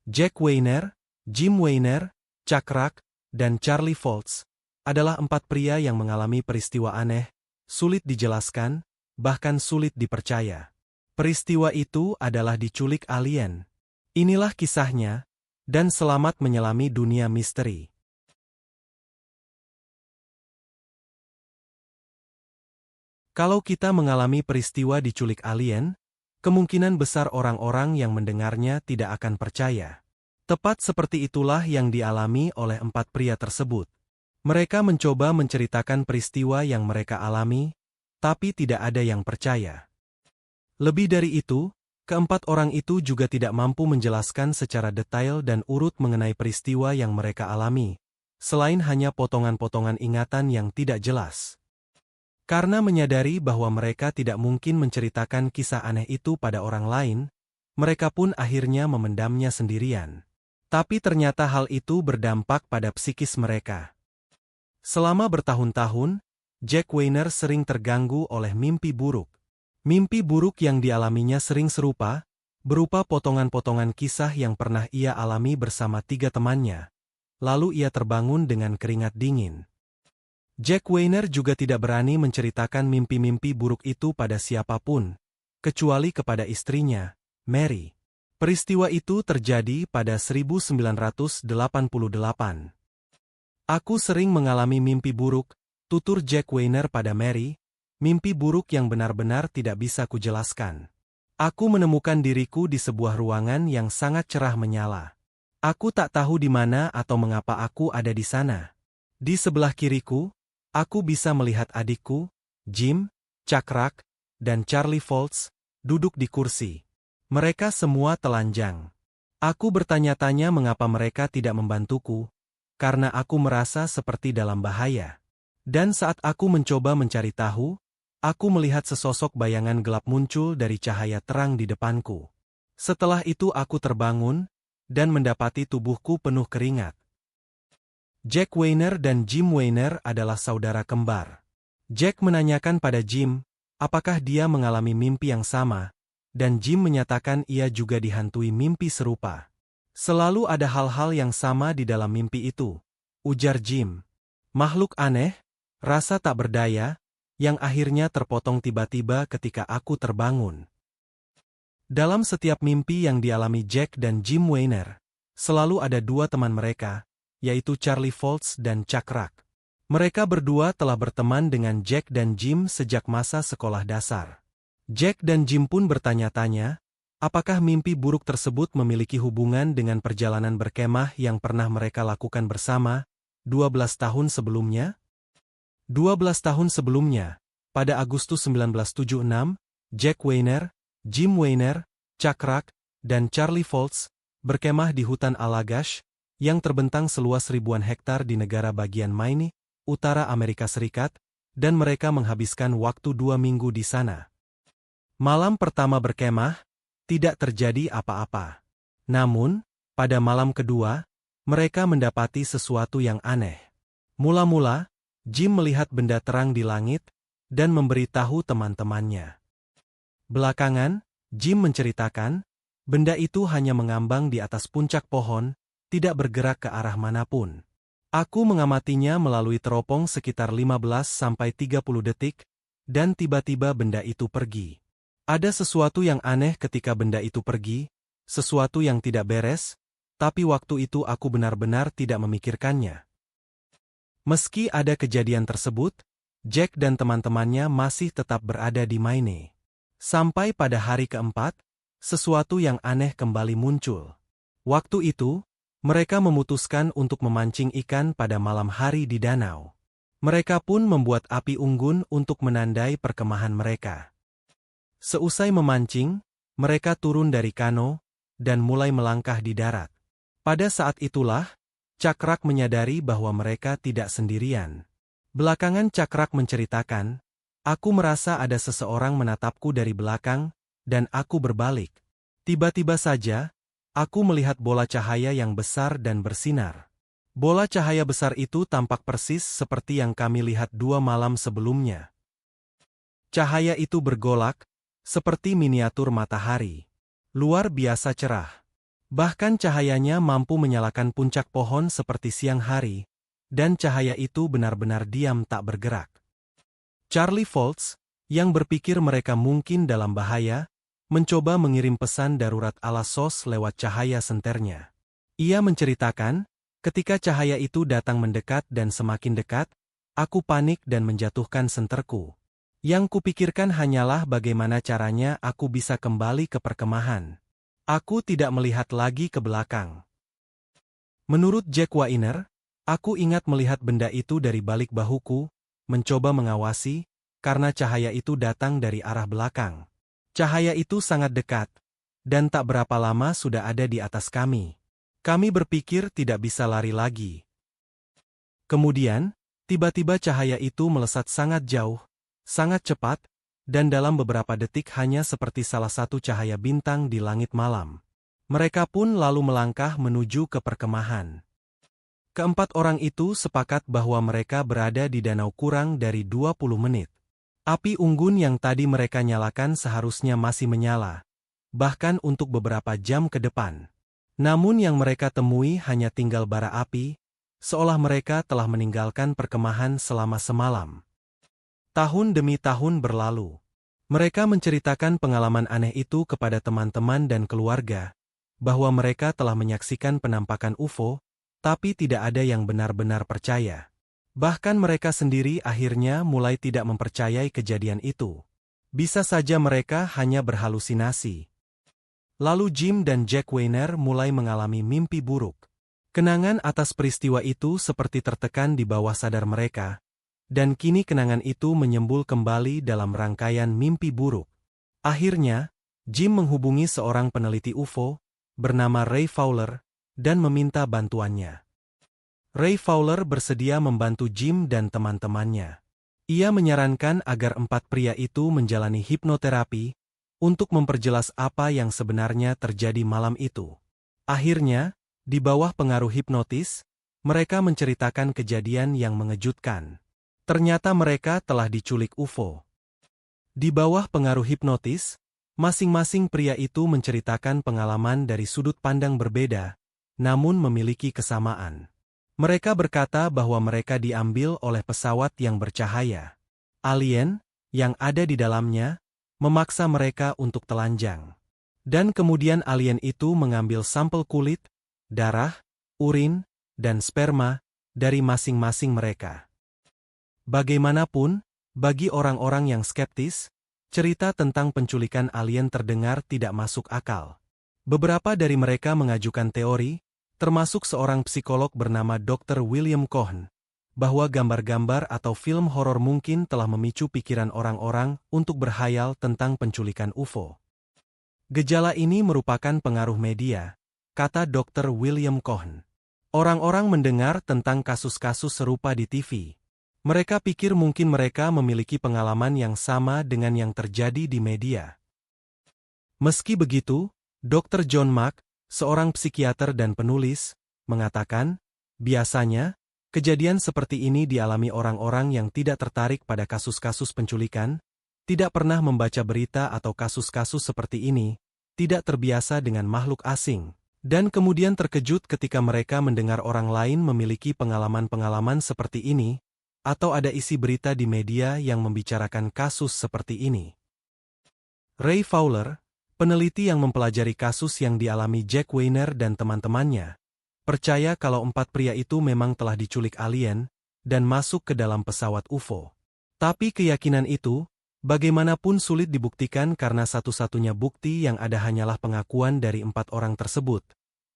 Jack Weiner, Jim Weiner, Chuck, dan Charlie Foltz adalah 4 pria yang mengalami peristiwa aneh, sulit dijelaskan, bahkan sulit dipercaya. Peristiwa itu adalah diculik alien. Inilah kisahnya, dan selamat menyelami dunia misteri. Kalau kita mengalami peristiwa diculik alien, kemungkinan besar orang-orang yang mendengarnya tidak akan percaya. Tepat seperti itulah yang dialami oleh 4 pria tersebut. Mereka mencoba menceritakan peristiwa yang mereka alami, tapi tidak ada yang percaya. Lebih dari itu, keempat orang itu juga tidak mampu menjelaskan secara detail dan urut mengenai peristiwa yang mereka alami, selain hanya potongan-potongan ingatan yang tidak jelas. Karena menyadari bahwa mereka tidak mungkin menceritakan kisah aneh itu pada orang lain, mereka pun akhirnya memendamnya sendirian. Tapi ternyata hal itu berdampak pada psikis mereka. Selama bertahun-tahun, Jack Weiner sering terganggu oleh mimpi buruk. Mimpi buruk yang dialaminya sering serupa, berupa potongan-potongan kisah yang pernah ia alami bersama 3 temannya. Lalu ia terbangun dengan keringat dingin. Jack Weiner juga tidak berani menceritakan mimpi-mimpi buruk itu pada siapapun, kecuali kepada istrinya, Mary. Peristiwa itu terjadi pada 1988. Aku sering mengalami mimpi buruk, tutur Jack Weiner pada Mary, mimpi buruk yang benar-benar tidak bisa kujelaskan. Aku menemukan diriku di sebuah ruangan yang sangat cerah menyala. Aku tak tahu di mana atau mengapa aku ada di sana. Di sebelah kiriku, aku bisa melihat adikku, Jim, Chuck, dan Charlie Foltz, duduk di kursi. Mereka semua telanjang. Aku bertanya-tanya mengapa mereka tidak membantuku, karena aku merasa seperti dalam bahaya. Dan saat aku mencoba mencari tahu, aku melihat sesosok bayangan gelap muncul dari cahaya terang di depanku. Setelah itu aku terbangun, dan mendapati tubuhku penuh keringat. Jack Weiner dan Jim Weiner adalah saudara kembar. Jack menanyakan pada Jim, apakah dia mengalami mimpi yang sama, dan Jim menyatakan ia juga dihantui mimpi serupa. Selalu ada hal-hal yang sama di dalam mimpi itu, ujar Jim. Makhluk aneh, rasa tak berdaya, yang akhirnya terpotong tiba-tiba ketika aku terbangun. Dalam setiap mimpi yang dialami Jack dan Jim Weiner, selalu ada 2 teman mereka, yaitu Charlie Foltz dan Chuck. Mereka berdua telah berteman dengan Jack dan Jim sejak masa sekolah dasar. Jack dan Jim pun bertanya-tanya, apakah mimpi buruk tersebut memiliki hubungan dengan perjalanan berkemah yang pernah mereka lakukan bersama 12 tahun sebelumnya? 12 tahun sebelumnya, pada Agustus 1976, Jack Weiner, Jim Weiner, Chuck, dan Charlie Foltz berkemah di hutan Allagash, yang terbentang seluas ribuan hektar di negara bagian Maine, utara Amerika Serikat, dan mereka menghabiskan waktu 2 minggu di sana. Malam pertama berkemah, tidak terjadi apa-apa. Namun, pada malam kedua, mereka mendapati sesuatu yang aneh. Mula-mula, Jim melihat benda terang di langit, dan memberitahu teman-temannya. Belakangan, Jim menceritakan, benda itu hanya mengambang di atas puncak pohon, tidak bergerak ke arah manapun. Aku mengamatinya melalui teropong sekitar 15-30 detik, dan tiba-tiba benda itu pergi. Ada sesuatu yang aneh ketika benda itu pergi, sesuatu yang tidak beres, tapi waktu itu aku benar-benar tidak memikirkannya. Meski ada kejadian tersebut, Jack dan teman-temannya masih tetap berada di Maine. Sampai pada hari keempat, sesuatu yang aneh kembali muncul. Waktu itu, mereka memutuskan untuk memancing ikan pada malam hari di danau. Mereka pun membuat api unggun untuk menandai perkemahan mereka. Seusai memancing, mereka turun dari kano, dan mulai melangkah di darat. Pada saat itulah, Chuck menyadari bahwa mereka tidak sendirian. Belakangan Chuck menceritakan, aku merasa ada seseorang menatapku dari belakang, dan aku berbalik. Tiba-tiba saja, aku melihat bola cahaya yang besar dan bersinar. Bola cahaya besar itu tampak persis seperti yang kami lihat 2 malam sebelumnya. Cahaya itu bergolak, seperti miniatur matahari. Luar biasa cerah. Bahkan cahayanya mampu menyalakan puncak pohon seperti siang hari, dan cahaya itu benar-benar diam tak bergerak. Charlie Foltz, yang berpikir mereka mungkin dalam bahaya, mencoba mengirim pesan darurat ala SOS lewat cahaya senternya. Ia menceritakan, ketika cahaya itu datang mendekat dan semakin dekat, aku panik dan menjatuhkan senterku. Yang kupikirkan hanyalah bagaimana caranya aku bisa kembali ke perkemahan. Aku tidak melihat lagi ke belakang. Menurut Jack Weiner, aku ingat melihat benda itu dari balik bahuku, mencoba mengawasi, karena cahaya itu datang dari arah belakang. Cahaya itu sangat dekat, dan tak berapa lama sudah ada di atas kami. Kami berpikir tidak bisa lari lagi. Kemudian, tiba-tiba cahaya itu melesat sangat jauh, sangat cepat, dan dalam beberapa detik hanya seperti salah satu cahaya bintang di langit malam. Mereka pun lalu melangkah menuju ke perkemahan. Keempat orang itu sepakat bahwa mereka berada di danau kurang dari 20 menit. Api unggun yang tadi mereka nyalakan seharusnya masih menyala, bahkan untuk beberapa jam ke depan. Namun yang mereka temui hanya tinggal bara api, seolah mereka telah meninggalkan perkemahan selama semalam. Tahun demi tahun berlalu. Mereka menceritakan pengalaman aneh itu kepada teman-teman dan keluarga, bahwa mereka telah menyaksikan penampakan UFO, tapi tidak ada yang benar-benar percaya. Bahkan mereka sendiri akhirnya mulai tidak mempercayai kejadian itu. Bisa saja mereka hanya berhalusinasi. Lalu Jim dan Jack Weiner mulai mengalami mimpi buruk. Kenangan atas peristiwa itu seperti tertekan di bawah sadar mereka, dan kini kenangan itu menyembul kembali dalam rangkaian mimpi buruk. Akhirnya, Jim menghubungi seorang peneliti UFO, bernama Ray Fowler, dan meminta bantuannya. Ray Fowler bersedia membantu Jim dan teman-temannya. Ia menyarankan agar 4 pria itu menjalani hipnoterapi untuk memperjelas apa yang sebenarnya terjadi malam itu. Akhirnya, di bawah pengaruh hipnotis, mereka menceritakan kejadian yang mengejutkan. Ternyata mereka telah diculik UFO. Di bawah pengaruh hipnotis, masing-masing pria itu menceritakan pengalaman dari sudut pandang berbeda, namun memiliki kesamaan. Mereka berkata bahwa mereka diambil oleh pesawat yang bercahaya. Alien, yang ada di dalamnya, memaksa mereka untuk telanjang. Dan kemudian alien itu mengambil sampel kulit, darah, urin, dan sperma dari masing-masing mereka. Bagaimanapun, bagi orang-orang yang skeptis, cerita tentang penculikan alien terdengar tidak masuk akal. Beberapa dari mereka mengajukan teori, termasuk seorang psikolog bernama Dr. William Cohen, bahwa gambar-gambar atau film horor mungkin telah memicu pikiran orang-orang untuk berhayal tentang penculikan UFO. Gejala ini merupakan pengaruh media, kata Dr. William Cohen. Orang-orang mendengar tentang kasus-kasus serupa di TV. Mereka pikir mungkin mereka memiliki pengalaman yang sama dengan yang terjadi di media. Meski begitu, Dr. John Mack, seorang psikiater dan penulis, mengatakan, biasanya, kejadian seperti ini dialami orang-orang yang tidak tertarik pada kasus-kasus penculikan, tidak pernah membaca berita atau kasus-kasus seperti ini, tidak terbiasa dengan makhluk asing, dan kemudian terkejut ketika mereka mendengar orang lain memiliki pengalaman-pengalaman seperti ini, atau ada isi berita di media yang membicarakan kasus seperti ini. Ray Fowler, peneliti yang mempelajari kasus yang dialami Jack Weiner dan teman-temannya, percaya kalau 4 pria itu memang telah diculik alien dan masuk ke dalam pesawat UFO. Tapi keyakinan itu, bagaimanapun sulit dibuktikan karena satu-satunya bukti yang ada hanyalah pengakuan dari 4 orang tersebut,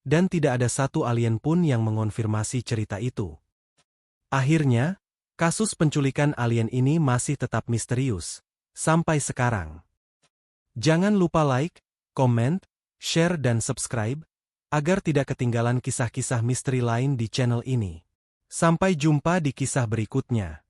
dan tidak ada satu alien pun yang mengonfirmasi cerita itu. Akhirnya, kasus penculikan alien ini masih tetap misterius, sampai sekarang. Jangan lupa like, komen, share dan subscribe, agar tidak ketinggalan kisah-kisah misteri lain di channel ini. Sampai jumpa di kisah berikutnya.